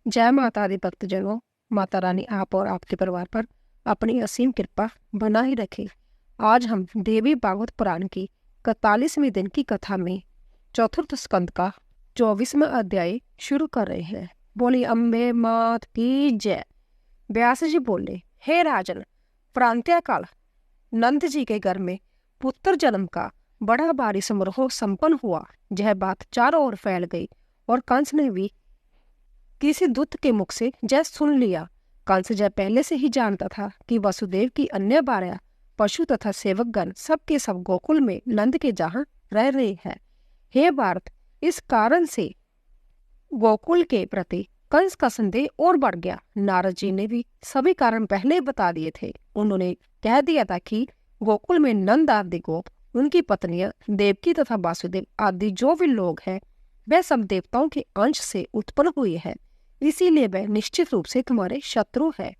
जय माता दी भक्तजनों। माता रानी आप और आपके परिवार पर अपनी असीम कृपा बनाए रखे। आज हम देवी भागवत पुराण की 41वें दिन की कथा में चतुर्थ स्कंद का 24वां अध्याय शुरू कर रहे हैं। बोली अम्बे मात की जय। व्यास जी बोले, हे राजन, प्रांत्य काल नंद जी के घर में पुत्र जन्म का बड़ा भारी समारोह संपन्न हुआ। यह बात चारों ओर फैल गई और कंस ने भी किसी दूत के मुख से जय सुन लिया। कंस जय पहले से ही जानता था कि वसुदेव की अन्य भार्या पशु तथा सेवकगण सब के सब गोकुल में नंद के जहाँ रह रहे हैं। हे भारत, इस कारण से गोकुल के प्रति कंस का संदेह और बढ़ गया। नारद जी ने भी सभी कारण पहले ही बता दिए थे। उन्होंने कह दिया था कि गोकुल में नंद आदि गोप, उनकी पत्नियां देवकी तथा वासुदेव आदि जो भी लोग हैं, वे सब देवताओं के अंश से उत्पन्न हुए हैं, इसीलिए वह निश्चित रूप से तुम्हारे शत्रु है।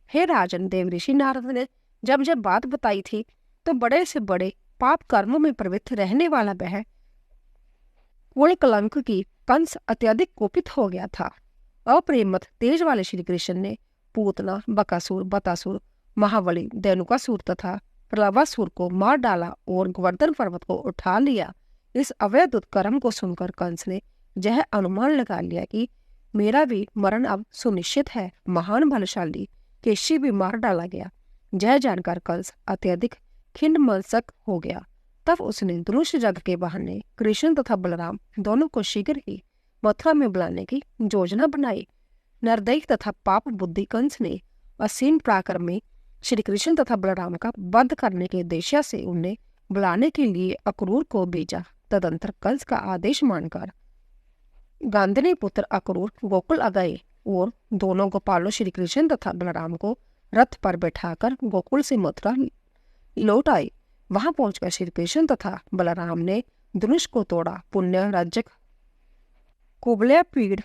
हे राजन, देव ऋषि नारद ने जब जब बात बताई थी तो बड़े से बड़े पाप कर्मों में प्रवृत्त रहने वाला वह कुल कलंक की कंस अत्यधिक कुपित हो गया था। अप्रेमत तेज वाले श्री कृष्ण ने पूतना, बकासुर, बतासुर, महाबली, धेनुकासुर तथा प्रलवासुर को मार डाला और गोवर्धन पर्वत को उठा लिया। इस अवैध कर्म को सुनकर कंस ने यह अनुमान लगा लिया कि मेरा भी मरण अब सुनिश्चित है। महान बलशाली केशी भी मार डाला गया। यह जानकर कंस अत्यधिक खिन्न मनसक हो गया। तब उसने धनुष जग के बहाने कृष्ण तथा बलराम दोनों को शीघ्र ही मथुरा में बुलाने की योजना बनाई। निर्दयी तथा पाप बुद्धि कंस ने असीम पराक्रम में श्री कृष्ण तथा बलराम का वध करने के उद्देश्य से उन्हें बुलाने के लिए अक्रूर को भेजा। तदंतर कंस का आदेश मानकर गांधनी पुत्र अक्रूर गोकुल आ गए और दोनों गोपालों श्री कृष्ण तथा बलराम को रथ पर बैठाकर गोकुल से मथुरा लौट आए। वहां पहुंचकर श्री कृष्ण तथा बलराम ने धनुष को तोड़ा। पुण्य राजक कुबले पीड़,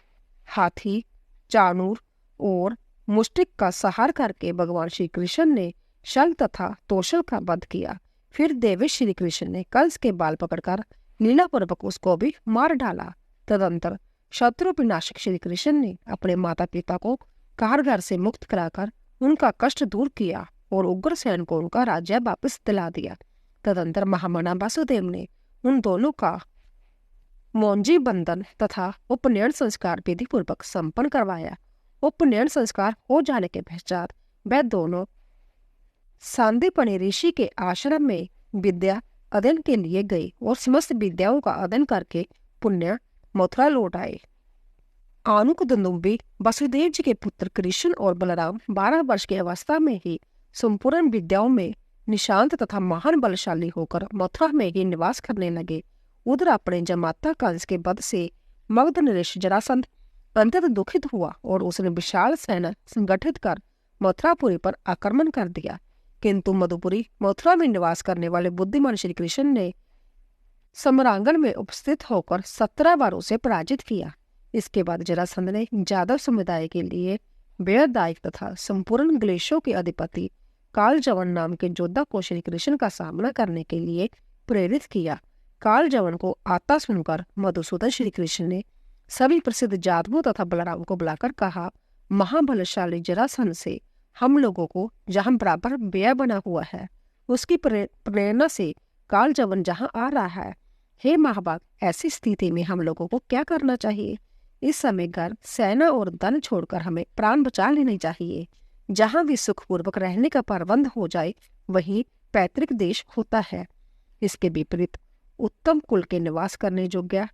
हाथी, चाणूर और मुष्टिक का सहार करके भगवान श्री कृष्ण ने शल्य तथा तोषल का वध किया। फिर देवेश श्री कृष्ण ने कंस के बाल पकड़कर लीलापूर्वक उसको भी मार डाला। तदंतर शत्रु विनाशक श्री कृष्ण ने अपने माता पिता को कारगर से मुक्त कराकर उनका कष्ट दूर किया और उग्रसेन को उनका राज्य वापस दिला दिया। तदंतर महामना वासुदेव ने उन दोनों का मौंजी बंधन तथा उपनयन संस्कार विधि पूर्वक संपन्न करवाया। उपनयन संस्कार हो जाने के पश्चात वे दोनों सांदीपनि ऋषि के आश्रम में विद्या अध्ययन के लिए गए और समस्त विद्याओं का अध्ययन करके पुण्य मथुरा लौट आए। आनुक दुंदुबी वसुदेव जी के पुत्र कृष्ण और बलराम 12 वर्ष की अवस्था में ही संपूर्ण विद्याओं में निशांत तथा महान बलशाली होकर मथुरा में ही निवास करने लगे। उधर अपने जमाता कंस के वध से मगध नरेश जरासंध अत्यंत दुखित हुआ और उसने विशाल सेना संगठित कर मथुरापुरी पर आक्रमण कर दिया। किंतु मधुपुरी मथुरा में निवास करने वाले बुद्धिमान श्री कृष्ण ने सम्रांगण में उपस्थित होकर 17 बार उसे पराजित किया। इसके बाद जरासंध ने यादव समुदाय के लिए व्ययदायक तथा संपूर्ण क्लेशों के अधिपति कालजवन नाम के योद्धा को श्री कृष्ण का सामना करने के लिए प्रेरित किया। कालजवन को आता सुनकर मधुसूदन श्री कृष्ण ने सभी प्रसिद्ध जादवों तथा बलराम को बुलाकर कहा, महाबलशाली जरासंध से हम लोगों को जहाँ बराबर व्यय बना हुआ है, उसकी प्रेरणा से कालजवन जहाँ आ रहा है। हे महाभाग, ऐसी स्थिति में हम लोगों को क्या करना चाहिए? इस समय घर, सेना और धन छोड़कर हमें प्राण बचा लेने चाहिए। जहाँ भी सुखपूर्वक रहने का प्रबंध हो जाए वहीं पैतृक देश होता है। इसके विपरीत उत्तम कुल के निवास करने योग्य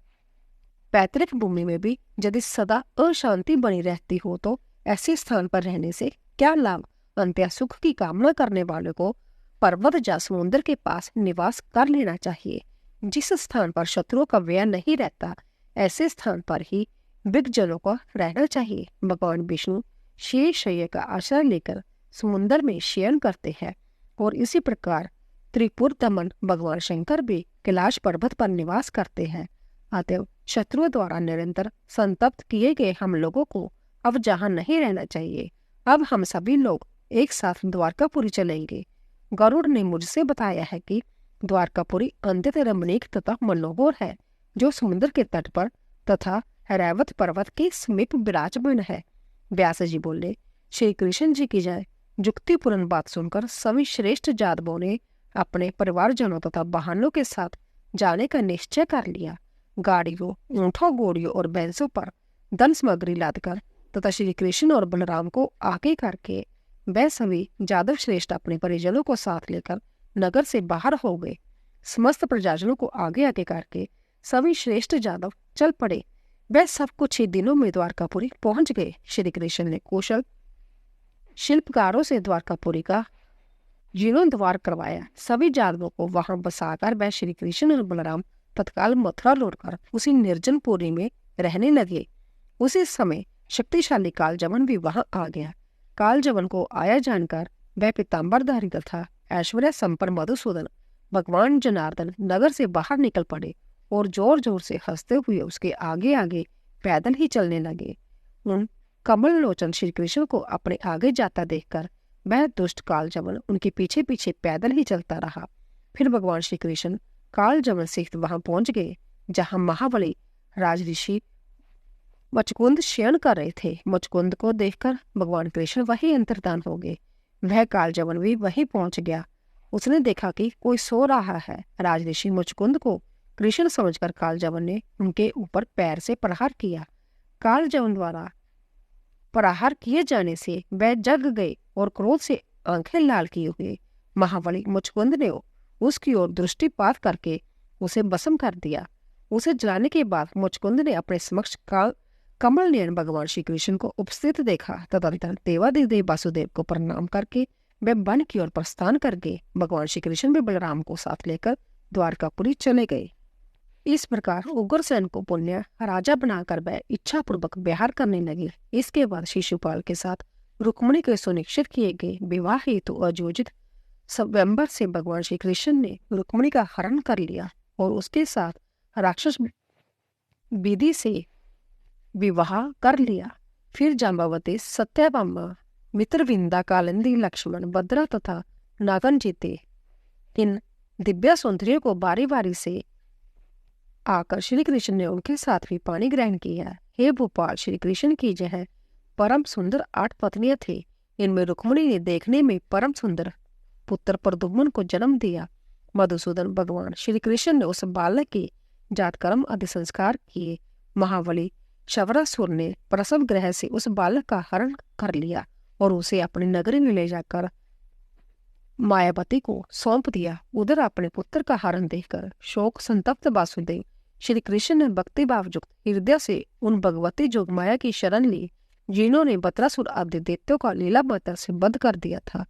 पैतृक भूमि में भी यदि सदा अशांति बनी रहती हो तो ऐसे स्थान पर रहने से क्या लाभ? अंत्य सुख की कामना करने वाले को पर्वत या समुद्र के पास निवास कर लेना चाहिए। जिस स्थान पर शत्रुओं का व्यय नहीं रहता, ऐसे स्थान पर ही विज्ञजनों को रहना चाहिए। भगवान विष्णु शेषशय्या का आश्रय लेकर समुद्र में शयन करते हैं और इसी प्रकार त्रिपुर दमन भगवान शंकर भी कैलाश पर्वत पर निवास करते हैं। अतएव शत्रुओं द्वारा निरंतर संतप्त किए गए हम लोगों को अब जहाँ नहीं रहना चाहिए। अब हम सभी लोग एक साथ द्वारकापुरी चलेंगे। गरुड़ ने मुझसे बताया है कि द्वारकापुरी अत्यंत रमणीक तथा मनोहर है, जो समुद्र के तट पर तथा रैवत पर्वत के समीप विराजमान है। व्यास जी बोले, श्री कृष्ण जी की जय। युक्तिपूर्ण बात सुनकर सभी श्रेष्ठ जादवों ने अपने परिवारजनों तथा वाहनों के साथ जाने का निश्चय कर लिया। गाड़ियों, ऊंटों, घोड़ियों और भैंसों पर धन सामग्री लादकर तथा श्री कृष्ण और बलराम को आगे करके वह सभी जादव श्रेष्ठ अपने परिजनों को साथ लेकर नगर से बाहर हो गए। समस्त प्रजाजनों को आगे आगे करके सभी श्रेष्ठ जादव चल पड़े। वह सब कुछ ही दिनों में द्वारकापुरी पहुंच गए। श्री कृष्ण ने कुशल शिल्पकारों से द्वारकापुरी का जीर्णोद्धार करवाया। सभी जादवों को वहां बसाकर वह श्री कृष्ण और बलराम तत्काल मथुरा लौटकर उसी निर्जनपुरी में रहने लगे। उसी समय शक्तिशाली कालजमन भी वहां आ गया। कालजमन को आया जानकर वह पीताम्बरधारी तथा ऐश्वर्य संपन्न मधुसूदन भगवान जनार्दन नगर से बाहर निकल पड़े और जोर जोर से हंसते हुए उसके आगे आगे पैदल ही चलने लगे। उन कमल लोचन श्री कृष्ण को अपने आगे जाता देखकर वह दुष्ट कालजमन उनके पीछे पीछे पैदल ही चलता रहा। फिर भगवान श्री कृष्ण कालजमन से वहां पहुंच गए जहां महाबली राजऋषि मुचकुंद शयन कर रहे थे। मुचकुंद को देखकर भगवान कृष्ण वही अंतर्धान हो गए। वह कालजमन भी वहीं पहुंच गया। उसने देखा कि कोई सो रहा है। राजऋषि मुचकुंद को कृष्ण समझकर कालजमन ने उनके ऊपर पैर से प्रहार किया। कालजमन द्वारा प्रहार किए जाने से वह जग गए और क्रोध से आंखें लाल किए हुए महाबली मुचकुंद ने उसकी ओर दृष्टिपात करके उसे भस्म कर दिया। उसे जलाने के बाद मुचकुंद ने अपने समक्ष कमल नयन भगवान श्री कृष्ण को उपस्थित देखा। तदंतर देवादिदेव वासुदेव को प्रणाम करके वे वन की ओर प्रस्थान कर गए। भगवान श्री कृष्ण भी बलराम को साथ लेकर द्वारकापुरी चले गए। इस प्रकार उग्रसेन को पुण्य राजा बनाकर वह इच्छा पूर्वक विहार करने लगे। इसके बाद शिशुपाल के साथ रुक्मिणी के सुनिश्चित किए गए विवाह हेतु आयोजित स्वयंवर से भगवान श्री कृष्ण ने रुक्मिणी का हरण कर लिया और उसके साथ राक्षस विधि से विवाह कर लिया। फिर जाम्बवती, सत्यभामा, मित्रविंदा, कालिंदी, लक्ष्मण, भद्रा तथा नागन जीते इन दिव्य सौंदर्यों को बारी बारी से आकर श्री कृष्ण ने उनके साथ भी पानी ग्रहण किया। हे भोपाल, श्री कृष्ण की जय परम सुंदर 8 पत्नियां थी। इनमें रुक्मिणी ने देखने में परम सुंदर पुत्र प्रद्युम्न को जन्म दिया। मधुसूदन भगवान श्री कृष्ण ने उस बालक के जातकर्म आदि संस्कार किए। महाबली शवरासुर ने प्रसव गृह से उस बालक का हरण कर लिया और उसे अपनी नगरी में ले जाकर मायावती को सौंप दिया। उधर अपने पुत्र का हरण देखकर शोक संतप्त वासुदेव श्री कृष्ण ने भक्ति भाव युक्त हृदय से उन भगवती जोगमाया की शरण ली जिन्होंने बत्रासुर आदि दैत्यों का लीला माता से वध कर दिया था।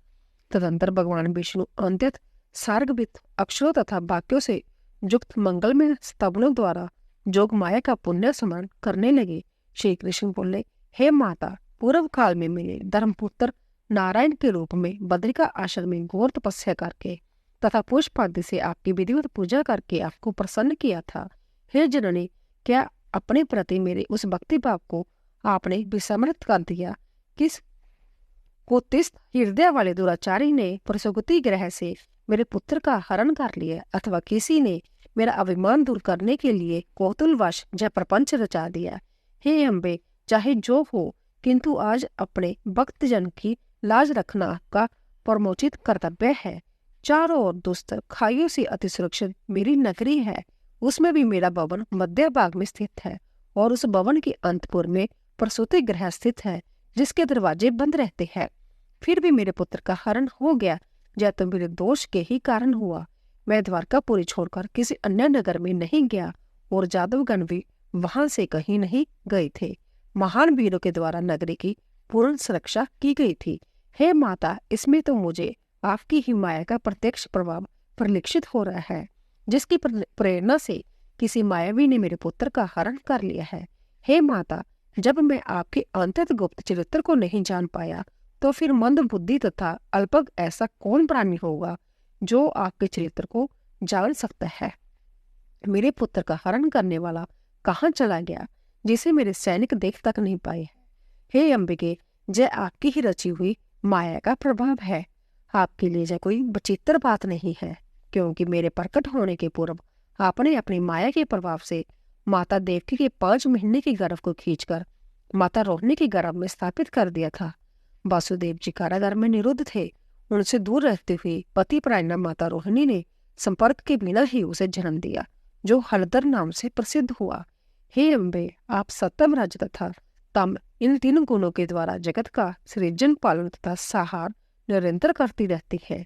तदंतर भगवान विष्णु अंत्यत सार्गवित अक्षरों तथा वाक्यों से युक्त मंगलमय स्तवनों द्वारा जोगमाया का पुण्य स्मरण करने लगे। श्री कृष्ण बोले, हे माता, पूर्व काल में मेरे धर्मपुत्र नारायण के रूप में बद्रिका आश्रम में घोर तपस्या करके तथा पुष्प आदि से आपकी विधिवत पूजा करके आपको प्रसन्न किया था। हे जननी, क्या अपने प्रति मेरे उस भक्ति भाव को आपने विस्मृत कर दिया? किस कुत्सित हृदय वाले दुराचारी ने प्रसुगति ग्रह से मेरे पुत्र का हरण कर लिया, अथवा किसी ने मेरा अभिमान दूर करने के लिए कौतूहलवश जय प्रपंच रचा दिया। हे अम्बे, चाहे जो हो, किंतु आज अपने भक्तजन की लाज रखना आपका परमोचित कर्तव्य है। चारों ओर दुस्तर खाइयों से अति सुरक्षित मेरी नगरी है। उसमें भी मेरा भवन मध्य भाग में स्थित है और उस भवन के अंतपुर में प्रसूति गृह स्थित है जिसके दरवाजे बंद रहते हैं। फिर भी मेरे पुत्र का हरण हो गया, यह तो मेरे दोष के ही कारण हुआ। मैं द्वारकापुरी छोड़कर किसी अन्य नगर में नहीं गया और जादवगण भी वहां से कहीं नहीं गए थे। महान वीरों के द्वारा नगरी की पूर्ण सुरक्षा की गई थी। हे माता, इसमें तो मुझे आपकी ही माया का प्रत्यक्ष प्रभाव परिलक्षित हो रहा है, जिसकी प्रेरणा से किसी मायावी ने मेरे पुत्र का हरण कर लिया है। हे माता, जब मैं आपके अंतत गुप्त चरित्र को नहीं जान पाया, तो फिर मंद बुद्धि तथा अल्पज्ञ ऐसा कौन प्राणी होगा जो आपके चरित्र को जान सकता है? मेरे पुत्र का हरण करने वाला कहाँ चला गया, जिसे मेरे सैनिक देख तक नहीं पाए? हे अंबिके, जय आपकी ही रची हुई माया का प्रभाव है। आपके लिए जय कोई विचित्र बात नहीं है, क्योंकि मेरे प्रकट होने के पूर्व आपने अपनी माया के प्रभाव से माता देवकी के 5 महीने के गर्भ को खींचकर माता रोहिणी के गर्भ में स्थापित कर दिया था। वासुदेव जी कारागार में निरुद्ध थे। उनसे दूर रहते हुए पति परायणा माता रोहिणी ने संपर्क के बिना ही उसे जन्म दिया, जो हलधर नाम से प्रसिद्ध हुआ। हे अम्बे, आप सत्यम रज तथा तम, इन 3 गुणों के द्वारा जगत का सृजन पालन तथा सहार निरंतर करती रहती है।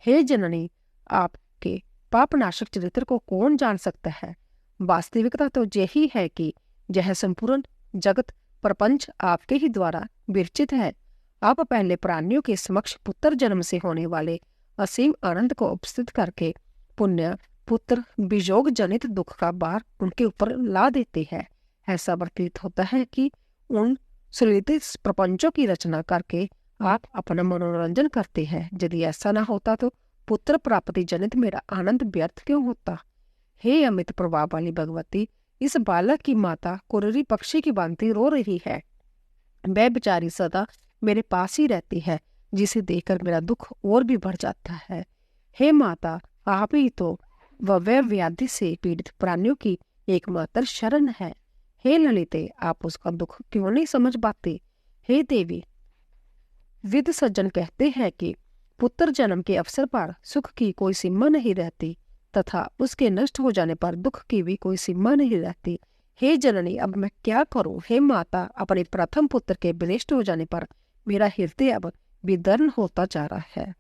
हे जननी, आपके पापनाशक चरित्र को कौन जान सकता है? वास्तविकता तो यही है कि यह संपूर्ण जगत प्रपंच आपके ही द्वारा विरचित है। आप पहले प्राणियों के समक्ष पुत्र जन्म से होने वाले असीम आनंद को उपस्थित करके पुण्य पुत्र वियोग जनित दुख का भार उनके ऊपर ला देते हैं। ऐसा प्रतीत होता है कि उन सुललित प्रपंचों की रचना करके आप अपना मनोरंजन करते हैं। यदि ऐसा ना होता तो पुत्र प्राप्ति जनित मेरा आनंद व्यर्थ क्यों होता? हे अमित प्रभाव वाली भगवती, इस बालक की माता कुररी पक्षी की भांति रो रही है। वह बेचारी सदा मेरे पास ही रहती है, जिसे देखकर मेरा दुख और भी बढ़ जाता है। हे माता, आप ही तो वह व्याधि से पीड़ित प्राणियों की एकमात्र शरण है। हे ललिते, आप उसका दुख क्यों नहीं समझ पाते? हे देवी, विद सज्जन कहते हैं कि पुत्र जन्म के अवसर पर सुख की कोई सीमा नहीं रहती तथा उसके नष्ट हो जाने पर दुख की भी कोई सीमा नहीं रहती। हे जननी, अब मैं क्या करूं? हे माता, अपने प्रथम पुत्र के विनष्ट हो जाने पर मेरा हृदय अब विदर्ण होता जा रहा है।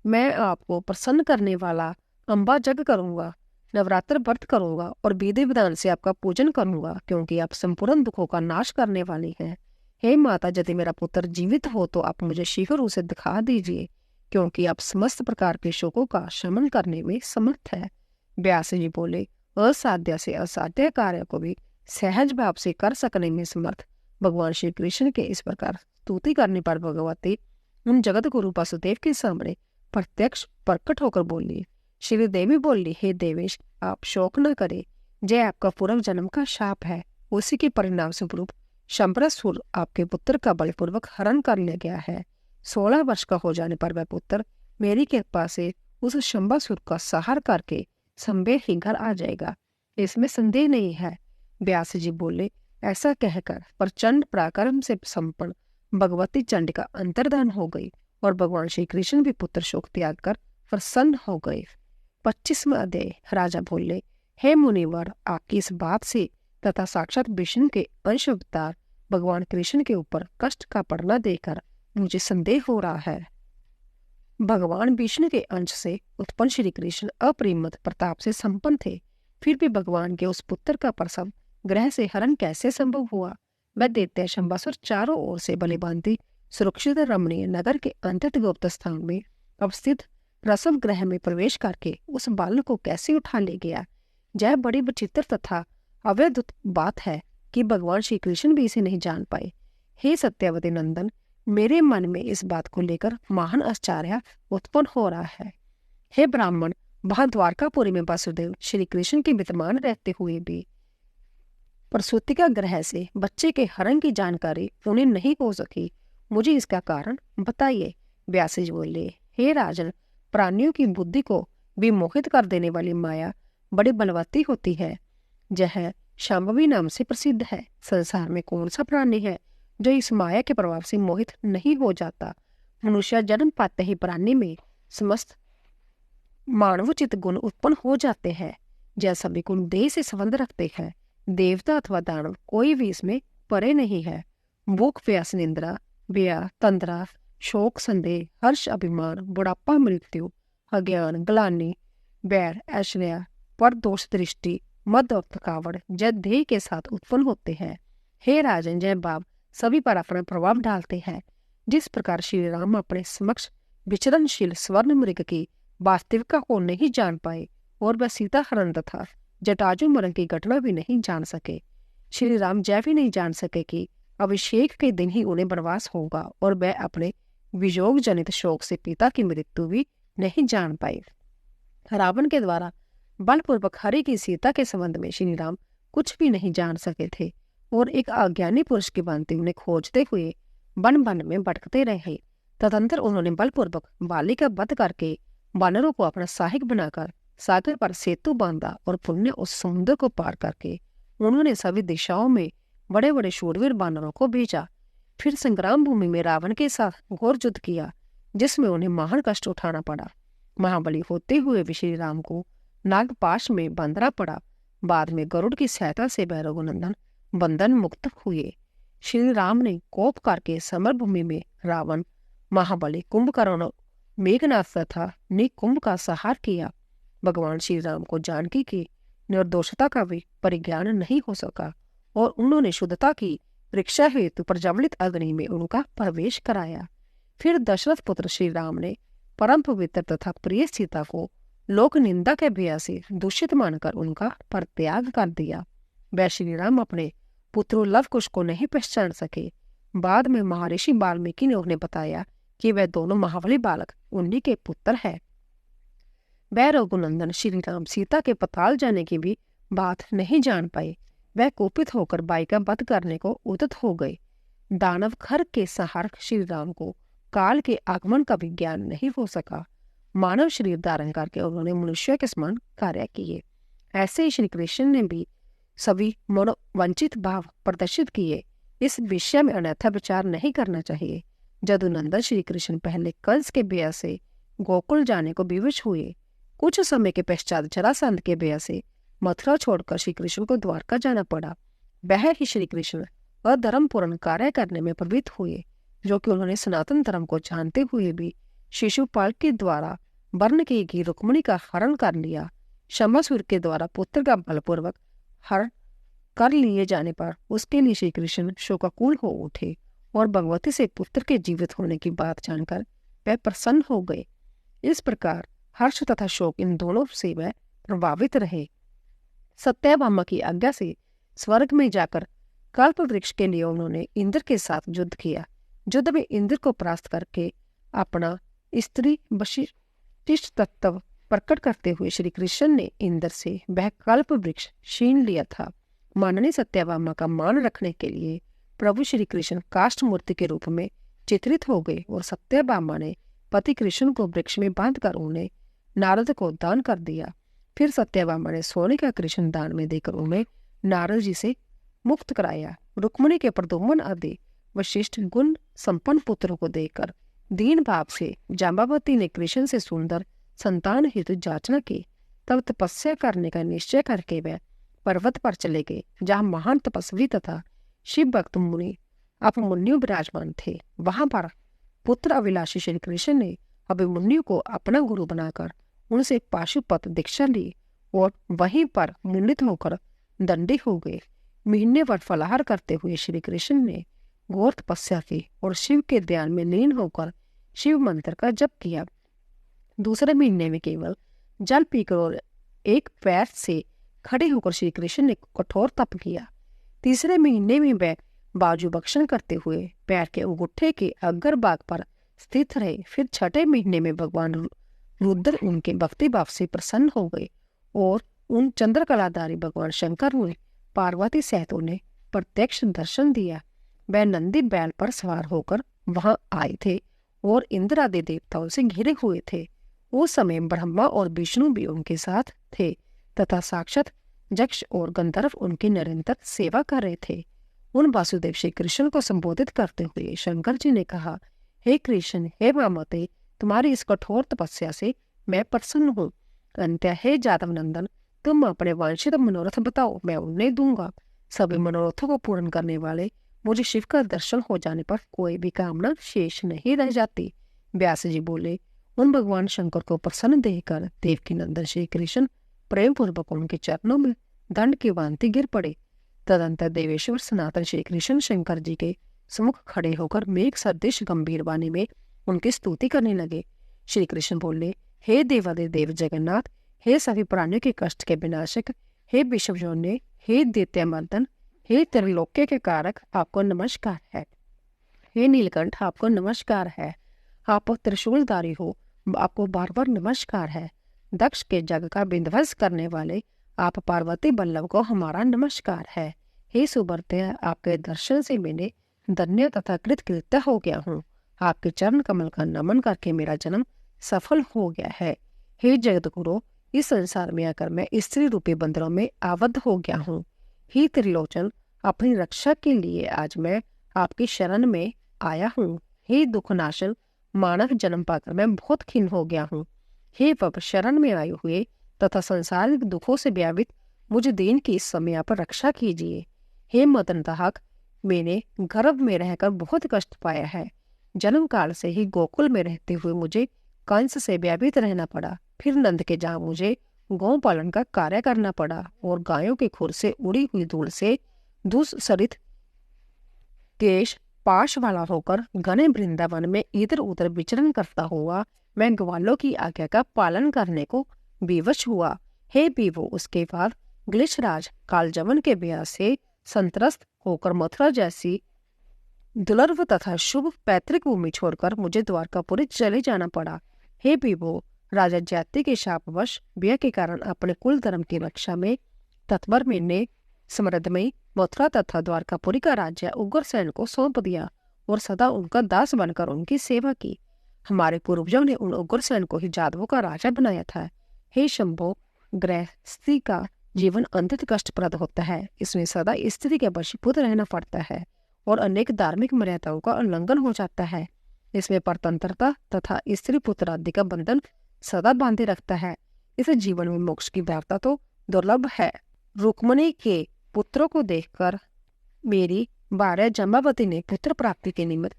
मैं आपको प्रसन्न करने वाला अम्बा जग करूंगा, नवरात्र व्रत करूंगा और विधि विधान से आपका पूजन करूंगा, क्योंकि आप संपूर्ण दुखों का नाश करने वाली हैं। हे माता, यदि मेरा पुत्र जीवित हो तो आप मुझे शीघ्र उसे दिखा दीजिए, क्योंकि आप समस्त प्रकार के शोकों का शमन करने में समर्थ है। व्यास जी बोले, असाध्य से असाध्य कार्य को भी सहज भाव से कर सकने में समर्थ भगवान श्री कृष्ण के इस प्रकार स्तुति करने पर भगवती उन जगत गुरु वासुदेव के सामने प्रत्यक्ष प्रकट होकर बोली। श्री देवी बोली, हे देवेश, आप शोक न करें। जय आपका पूर्व जन्म का शाप है, उसी के परिणाम स्वरूप शंबरासुर आपके पुत्र का बलपूर्वक हरण कर लिया गया है। 16 वर्ष का हो जाने पर वह पुत्र मेरी कृपा से उस शंबरासुर का संहार करके संबे ही घर आ जाएगा, इसमें संदेह नहीं है। व्यास जी बोले, ऐसा कहकर प्रचंड पराक्रम से संपन्न भगवती चंड का अंतर्धान हो गई और भगवान श्री कृष्ण भी पुत्र शोक त्याग कर प्रसन्न हो गए। 25वां अध्याय। राजा बोले, हे मुनिवर, आपकी इस बात से तथा साक्षात विष्णु के अंश अवतार भगवान कृष्ण के ऊपर कष्ट का पड़ना देकर मुझे संदेह हो रहा है। भगवान विष्णु के अंश से उत्पन्न श्री कृष्ण अपरिमित प्रताप से संपन्न थे, फिर भी भगवान के उस पुत्र का प्रसव ग्रह से हरण कैसे संभव हुआ? वह दैत्य शंबासुर चारों ओर से बलिबांति सुरक्षित रमणीय नगर के अंतत गुप्त स्थान में अवस्थित प्रसव ग्रह में प्रवेश करके उस बालक को कैसे उठा ले गया? यह बड़ी विचित्र तथा अवैध बात है कि भगवान श्री कृष्ण भी इसे नहीं जान पाए। हे सत्यवती नंदन, मेरे मन में इस बात को लेकर महान आश्चर्य उत्पन्न हो रहा है। हे ब्राह्मण, वहां द्वारकापुरी में वासुदेव श्री कृष्ण के विद्यमान रहते हुए भी प्रसूतिका ग्रह से बच्चे के हरण की जानकारी उन्हें नहीं हो सकी। मुझे इसका कारण बताइए। व्यास जी बोले, हे राजन, प्राणियों की बुद्धि को विमोहित कर देने वाली माया बड़ी बलवती होती है। यह शांभवी नाम से प्रसिद्ध है। संसार में कौन सा प्राणी है जो इस माया के प्रभाव से मोहित नहीं हो जाता? मनुष्य जन्म पाते ही प्राणी में समस्त मानवोचित गुण उत्पन्न हो जाते हैं। यह सभी गुण देह से संबंध रखते हैं। देवता अथवा दानव कोई भी इसमें परे नहीं है। भूख, प्यास, निंद्रा, व्यय, तंद्रा, शोक, संदेह, हर्ष, अभिमान, बुढ़ापा, मृत्यु, अज्ञान, ग्लानि, बैर, ऐश्वर्य, पर दोष दृष्टि, मद और थकावट जय देह के साथ उत्पन्न होते हैं। हे राजन, जय बाब सभी पर अपना प्रभाव डालते हैं। जिस प्रकार श्री राम अपने समक्ष विचरणशील स्वर्ण मृग की वास्तविकता को नहीं जान पाए और वह सीता हरण तथा जटाजु मरण की घटना भी नहीं जान सके, श्री राम जय भी नहीं जान सके कि अभिषेक के दिन ही उन्हें वनवास होगा, और वह अपने वियोग जनित शोक से पिता की मृत्यु भी नहीं जान पाए। रावण के द्वारा बलपूर्वक हरि की सीता के संबंध में श्री राम कुछ भी नहीं जान सके थे और एक अज्ञानी पुरुष की भांति उन्हें खोजते हुए वन वन में भटकते रहे। तदंतर उन्होंने बलपूर्वक बाली का वध करके वानरों को अपना सहायक बनाकर सागर पर सेतु बांधा और पुण्य उस समुद्र को पार करके उन्होंने सभी दिशाओं में बड़े बड़े शूरवीर बानरों को भेजा। फिर संग्राम भूमि में रावण के साथ घोर युद्ध किया, जिसमें उन्हें महान कष्ट उठाना पड़ा। महाबली होते हुए भी श्री राम को नागपाश में बांधना पड़ा। बाद में गरुड़ की सहायता से रघुनंदन बंधन मुक्त हुए। श्री राम ने कोप करके समरभूमि में रावण, महाबली, कुंभकर्ण, मेघनाथ तथा निकुंभ का संहार किया। भगवान श्री राम को जानकी की निर्दोषता का भी परिज्ञान नहीं हो सका और उन्होंने शुद्धता की परीक्षा हेतु प्रज्वलित अग्नि में उनका प्रवेश कराया। फिर दशरथ पुत्र श्री राम ने परम पवित्र तथा प्रिय सीता को लोक निंदा के भय से दूषित मानकर उनका परित्याग कर दिया। वह श्री राम अपने पुत्रों लव कुश को नहीं पहचान सके। बाद में महर्षि वाल्मीकि ने उन्हें बताया कि वह दोनों महाबली बालक उन्हीं के पुत्र है। वह रघुनंदन श्री राम सीता के पताल जाने की भी बात नहीं जान पाए। वह कुपित होकर बाई का वध करने को उद्यत हो गए। दानव खर के संहारक श्री राम को काल के आगमन का भी ज्ञान नहीं हो सका। मानव शरीर धारण करके उन्होंने मनुष्य के समान कार्य किए। ऐसे ही श्री कृष्ण ने भी सभी मनोवंचित भाव प्रदर्शित किए। इस विषय में अन्यथा विचार नहीं करना चाहिए। जदुनंदन श्री कृष्ण पहले कंस के भय से गोकुल जाने को विवश हुए। कुछ समय के पश्चात जरासंध के भय से मथुरा छोड़कर श्री कृष्ण को द्वारका जाना पड़ा। वह ही श्री कृष्ण अधर्मपूर्ण कार्य करने में प्रवृत्त हुए, जो कि उन्होंने सनातन धर्म को जानते हुए भी शिशुपाल के द्वारा वर्ण की गई रुक्मिणी का हरण कर लिया। शमासुर के द्वारा पुत्र का बलपूर्वक हरण कर लिए जाने पर उसके लिए श्री कृष्ण शोकाकुल हो उठे और भगवती से पुत्र के जीवित होने की बात जानकर वह प्रसन्न हो गए। इस प्रकार हर्ष तथा शोक इन दोनों से वह प्रभावित रहे। सत्यभामा की आज्ञा से स्वर्ग में जाकर कल्प वृक्ष के लिए उन्होंने इंद्र के साथ युद्ध किया। युद्ध में इंद्र को परास्त करके अपना स्त्री वशिष्ठ तत्व प्रकट करते हुए श्री कृष्ण ने इंद्र से वह कल्प वृक्ष छीन लिया था। माननीय सत्यभामा का मान रखने के लिए प्रभु श्री कृष्ण काष्ठ मूर्ति के रूप में चित्रित हो गए और सत्यभामा ने पति कृष्ण को वृक्ष में बांधकर उन्हें नारद को दान कर दिया। फिर सत्यभामा ने सोने का कृष्ण दान में देकर उन्हें नारद जी से मुक्त कराया। रुक्मिणी के प्रद्युम्न आदि वशिष्ठ गुण संपन्न पुत्रों को देकर दीन भाव से जाम्बावती ने कृष्ण से सुंदर संतान हेतु याचना की। तब तपस्या करने का निश्चय करके वह पर्वत पर चले गए, जहाँ महान तपस्वी तथा शिव भक्त मुनि अभिमन्यु विराजमान थे। वहां पर पुत्र अभिलाषी श्री कृष्ण ने अभिमन्यु को अपना गुरु बनाकर उनसे पाशुपत दीक्षा ली और वहीं पर मुंडित होकर दंडी हो गए। महीने भर फलाहार करते हुए श्री कृष्ण ने घोर तपस्या की और शिव के ध्यान में लीन होकर शिव मंत्र का जप किया। दूसरे महीने में केवल जल पीकर और एक पैर से खड़े होकर श्री कृष्ण ने कठोर तप किया। तीसरे महीने में वह बाजू बक्षण करते हुए पैर के अंगूठे के अग्र भाग पर स्थित रहे। फिर छठे महीने में भगवान रुद्र उनके भक्ति भाव से प्रसन्न हो गए और उन चंद्रकलाधारी भगवान शंकर ने पार्वती सहित उन्हें प्रत्यक्ष दर्शन दिया। वह नंदी बैल पर सवार होकर वहां आए थे और इंद्र आदि देवताओं से घिरे हुए थे। उस समय ब्रह्मा और विष्णु भी उनके साथ थे तथा साक्षात यक्ष और गंधर्व उनकी निरंतर सेवा कर रहे थे। उन वासुदेव श्री कृष्ण को संबोधित करते हुए शंकर जी ने कहा, हे कृष्ण, हे मामते, तुम्हारी इस कठोर तपस्या से मैं प्रसन्न हूँ। अंत्य हे जादव नंदन, तुम अपने वांछित मनोरथ बताओ, मैं उन्हें दूंगा। सभी मनोरथों को पूर्ण करने वाले मुझे शिव का दर्शन हो जाने पर कोई भी कामना शेष नहीं रह जाती। व्यास जी बोले, उन भगवान शंकर को प्रसन्न देखकर देवकी नंदन श्री कृष्ण प्रेम पूर्वक उनके चरणों में दंड की भांति गिर पड़े। तदंतर देवेश्वर सनातन श्री कृष्ण शंकर जी के सम्मुख खड़े होकर मेघ सदृश गंभीर वाणी में उनकी स्तुति करने लगे। श्री कृष्ण बोले, हे देवादिदेव जगन्नाथ, हे सभी प्राणियों के कष्ट के विनाशक, हे विश्वजोन्य, हे दैत्यमर्दन, हे त्रिलोक्य के कारक, आपको नमस्कार है। हे नीलकंठ, आपको नमस्कार है। आप त्रिशूलधारी हो, आपको बार बार नमस्कार है। दक्ष के जग का विध्वंस करने वाले आप पार्वती बल्लभ को हमारा नमस्कार है। हे सुब्रते, आपके दर्शन से मैंने धन्य तथा कृतकृत्य हो गया हूँ। आपके चरण कमल का नमन करके मेरा जन्म सफल हो गया है। हे जगत गुरु, इस संसार में आकर मैं स्त्री रूपी बंदरों में आबद्ध हो गया हूँ। हे त्रिलोचन, अपनी रक्षा के लिए आज मैं आपकी शरण में आया हूँ। हे दुखनाशन, मानव जन्म पाकर मैं बहुत खिन्न हो गया हूँ। हे प्रभु, शरण में आए हुए तथा संसारिक दुखों से व्यापित मुझे दिन की इस समय पर रक्षा कीजिए। हे मदन दाहक, मैंने गर्भ में रहकर बहुत कष्ट पाया है। जन्म काल से ही गोकुल में रहते हुए मुझे कंस से व्यापित रहना पड़ा। फिर नंद के जहाँ मुझे गौ पालन का कार्य करना पड़ा और गायों के खुर से उड़ी हुई धूल से दुस्सरित केश पाश वाला होकर घने वृंदावन में इधर उधर विचरण करता हुआ मैं ग्वालों की आज्ञा का पालन करने को विवश हुआ। हे विभो, उसके बाद ग्लिशराज कालजमन के ब्याह से संत्रस्त होकर मथुरा जैसी दुर्लभ तथा शुभ पैतृक भूमि छोड़कर मुझे द्वारकापुरी चले जाना पड़ा। हे विभो, राजा जाति के शापवश ब्याह के कारण अपने कुल धर्म की रक्षा में तत्पर मैंने समृद्धमयी मथुरा तथा द्वारकापुरी का राज्य उग्रसेन को सौंप दिया और सदा उनका दास बनकर उनकी सेवा की। हमारे पूर्वजों ने उन उग्रसेन को ही जादवों का राजा बनाया था। हे शंभो, गृहस्थी का जीवन अत्यंत कष्टप्रद होता है। इसमें सदा स्त्री के वशीभूत रहना पड़ता है और अनेक धार्मिक मर्यादाओं का उल्लंघन हो जाता है। इसमें परतंत्रता तथा स्त्री पुत्र आदि का बंधन सदा बांधे रखता है। इस जीवन में मोक्ष की वार्ता तो दुर्लभ है। रुक्मणी के पुत्रों को देखकर मेरी भार्या जम्बावती ने पुत्र प्राप्ति के निमित्त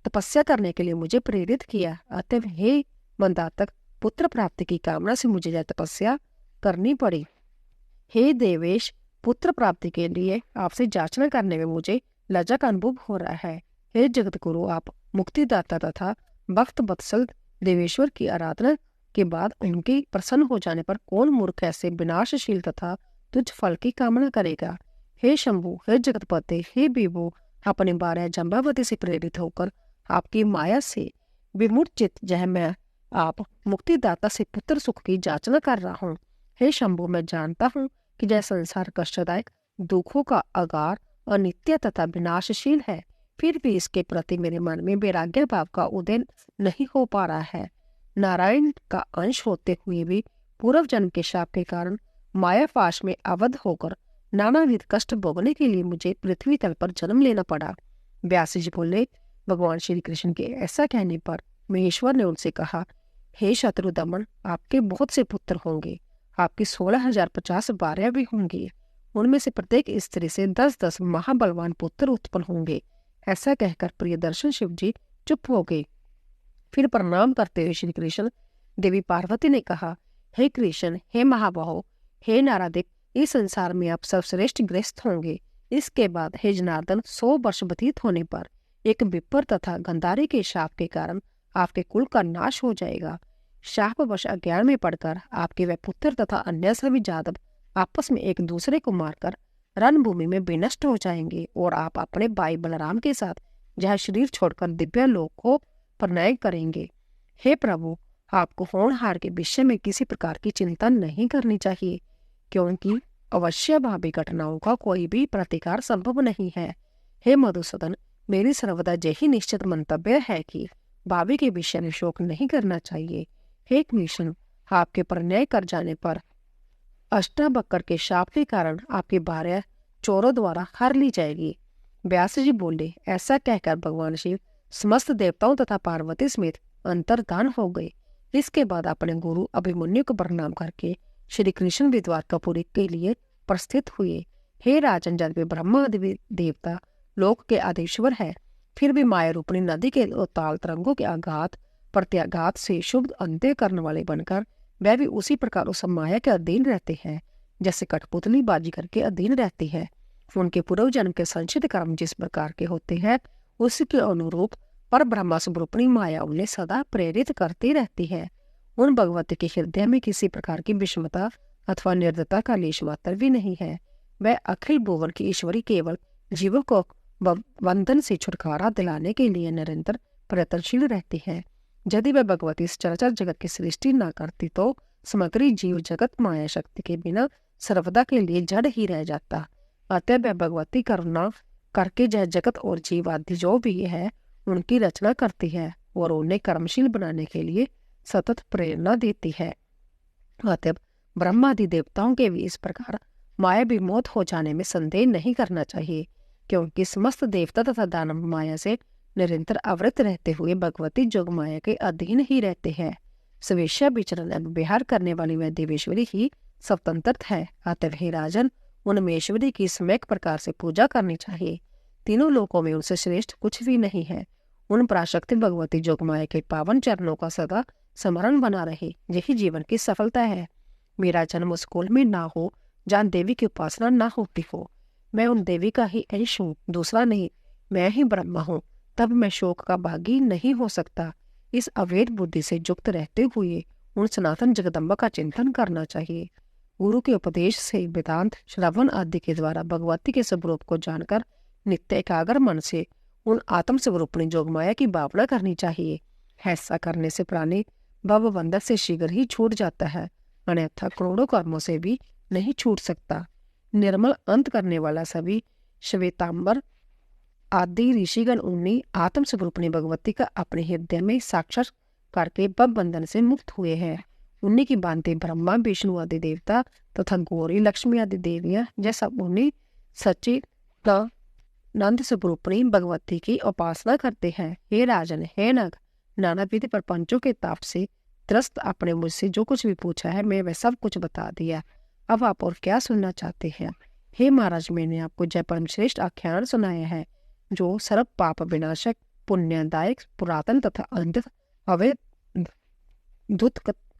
तपस्या करने के लिए मुझे प्रेरित किया। अतः हे मंदातक, पुत्र प्राप्ति की कामना से मुझे यह तपस्या करनी पड़ी। हे देवेश, पुत्र प्राप्ति के लिए आपसे याचना करने में मुझे लज्जा का अनुभव हो रहा है। हे जगत गुरु, आप मुक्तिदाता तथा भक्त वत्सल देवेश्वर की आराधना के बाद उनके प्रसन्न हो जाने पर कौन मूर्ख ऐसे विनाशशील तथा तुझ फल की कामना करेगा। हे शंभु, हे जगतपते, हे विभो, अपने भार्या जम्बावती से प्रेरित होकर आपकी माया से विमुचित जह मैं आप मुक्तिदाता से पुत्र सुख की याचना कर रहा हूँ। हे शंभु, मैं जानता हूँ कि यह संसार कष्टदायक, दुखों का अगार, अनित्य तथा विनाशशील है। फिर भी इसके प्रति मेरे मन में वैराग्य भाव का उदय नहीं हो पा रहा है। नारायण का अंश होते हुए भी पूर्व जन्म के शाप के कारण माया पाश में आबद्ध होकर नानाविध कष्ट भोगने के लिए मुझे पृथ्वी तल पर जन्म लेना पड़ा। व्यास जी बोले, भगवान श्री कृष्ण के ऐसा कहने पर महेश्वर ने उनसे कहा, हे शत्रुदमन, आपके बहुत से पुत्र होंगे। आपकी 16,050 भार्या भी होंगी। उनमें से प्रत्येक स्त्री से 10-10 महाबलवान पुत्र उत्पन्न होंगे। ऐसा कहकर प्रियदर्शन शिव जी चुप हो गए। फिर प्रणाम करते हुए श्री कृष्ण देवी पार्वती ने कहा, हे कृष्ण, हे महाबाहो, हे नारादिक, इस संसार में आप सर्वश्रेष्ठ गृहस्थ होंगे। इसके बाद हे जनार्दन, 100 वर्ष व्यतीत होने पर एक विपर तथा गंधारी के शाप के कारण आपके कुल का नाश हो जाएगा। शापवश अज्ञान में पड़कर आपके वह पुत्र तथा अन्य सभी जादव आपस में एक दूसरे को मारकर रणभूमि में विनष्ट हो जाएंगे और आप अपने भाई बलराम के साथ जहाँ शरीर छोड़कर दिव्य लोक को प्रणय करेंगे। हे प्रभु, आपको होनहार के विषय में किसी प्रकार की चिंता नहीं करनी चाहिए, क्योंकि अवश्यभावी घटनाओं का कोई भी प्रतिकार संभव नहीं है। हे मधुसूदन, मेरी सर्वदा यही निश्चित मंतव्य है कि भाभी के विषय में शोक नहीं करना चाहिए। हे कृष्ण, आपके प्रणय कर जाने पर अष्टावक्र के शाप के कारण आपकी भार्या चोरों द्वारा हर ली जाएगी। व्यास जी बोले, ऐसा कहकर भगवान शिव समस्त देवताओं तथा पार्वती समेत अंतर्धान हो गए। इसके बाद अपने गुरु अभिमन्यु को प्रणाम करके श्री कृष्ण भी द्वारकापुरी के लिए प्रस्थित हुए। हे राजन, जब भी ब्रह्मा आदि देवता लोक के आदेश्वर है, फिर भी माया रूपणी नदी के उताल तरंगों के आघात प्रत्याघात से शुभ अंत्य करने वाले बनकर वह भी उसी प्रकार उस माया के अधीन रहते हैं जैसे कठपुतली बाजीगर के अधीन रहती है। उनके पूर्व जन्म के संचित कर्म जिस प्रकार के होते हैं, उसके अनुरूप पर ब्रह्मा स्वरूपणी माया उन्हें सदा प्रेरित करती रहती है। उन भगवती के हृदय में किसी प्रकार की विषमता अथवा निर्दयता का लेश मात्र भी नहीं है। वह अखिल भुवन की ईश्वरी केवल जीवों को बंधन से छुटकारा दिलाने के लिए निरंतर प्रयत्नशील रहती है। यदि वह भगवती इस चराचर जगत की सृष्टि न करती तो समग्री जीव जगत माया शक्ति के बिना सर्वदा के लिए जड़ ही रह जाता। अतः वह भगवती करुणा करके यह जगत और जीव आदि जो भी है उनकी रचना करती है और उन्हें कर्मशील बनाने के लिए सतत प्रेरणा देती है। अतः ब्रह्मादि देवताओं के भी इस प्रकार मायावी मौत हो जाने में संदेह नहीं करना चाहिए, क्योंकि समस्त देवता तथा दानव माया से निरंतर आवृत रहते हुए भगवती जोग माया के अधीन ही रहते हैं। स्वेच्छा विचरण एवं विहार करने वाली वह देवेश्वरी ही स्वतंत्र है। अतः हे राजन, उन्मेश्वरी की सम्यक प्रकार से पूजा करनी चाहिए। तीनों लोकों में उनसे श्रेष्ठ कुछ भी नहीं है। उन पराशक्ति भगवती जोगमाया के पावन चरणों का सदा स्मरण बना रहे, यही जीवन की सफलता है। मेरा जन्म उस कुल में ना हो जहाँ देवी की उपासना ना होती हो। मैं उन देवी का ही अंश हूँ, दूसरा नहीं। मैं ही ब्रह्मा हूँ, तब मैं शोक का भागी नहीं हो सकता। इस अवैध बुद्धि से युक्त रहते हुए उन सनातन जगदम्बा का चिंतन करना चाहिए। गुरु के उपदेश से वेदांत श्रवण आदि के द्वारा भगवती के स्वरूप को जानकर नित्य एकाग्र मन से उन आत्म स्वरूपणी जोगमाया की भावना करनी चाहिए। ऐसा करने से प्राणी भवबंधन से शीघ्र ही छूट जाता है, अन्यथा करोड़ों कर्मों से भी नहीं छूट सकता। निर्मल अंत करने वाला सभी श्वेतांबर आदि ऋषिगण उन्हीं आत्म स्वरूपणी भगवती का अपने हृदय में साक्षात करके भवबंधन से मुक्त हुए हैं। उन्हीं की भांति ब्रह्मा विष्णु आदि देवता तथा गौरी लक्ष्मी आदि देवियां जैसा उन्हीं सच्चिदानंद स्वरूपणी भगवती की उपासना करते हैं। हे राजन, हे नग, नानाविध प्रपंचों के ताप से त्रस्त आपने मुझसे जो कुछ भी पूछा है, मैं वह सब कुछ बता दिया। अब आप और क्या सुनना चाहते हैं? हे महाराज, मैंने आपको जय परम श्रेष्ठ आख्यान सुनाया है, जो सर्व पाप विनाशक, पुण्यदायक, पुरातन तथा अवैध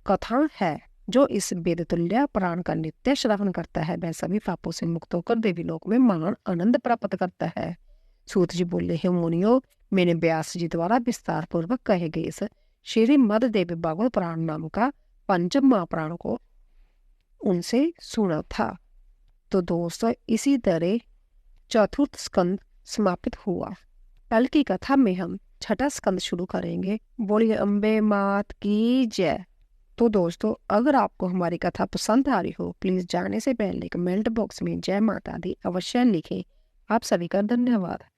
कथा है। जो इस वेदतुल्य पुराण का नित्य श्रवण करता है, वह सभी पापों से मुक्त होकर देवी लोक में महान आनंद प्राप्त करता है। सूत जी बोले, हे मुनियो, मैंने व्यास जी द्वारा विस्तार पूर्वक कहे गए इस श्रीमद् देवी भागवत पुराण नाम का पंचम महापुराण को उनसे सुना था। तो दोस्तों, इसी तरह चतुर्थ स्कंद समाप्त हुआ। कल की कथा में हम छठा स्कंद शुरू करेंगे। बोलिए अम्बे मात की जय। तो दोस्तों, अगर आपको हमारी कथा पसंद आ रही हो, प्लीज जाने से पहले कमेंट बॉक्स में जय माता दी अवश्य लिखें। आप सभी का धन्यवाद।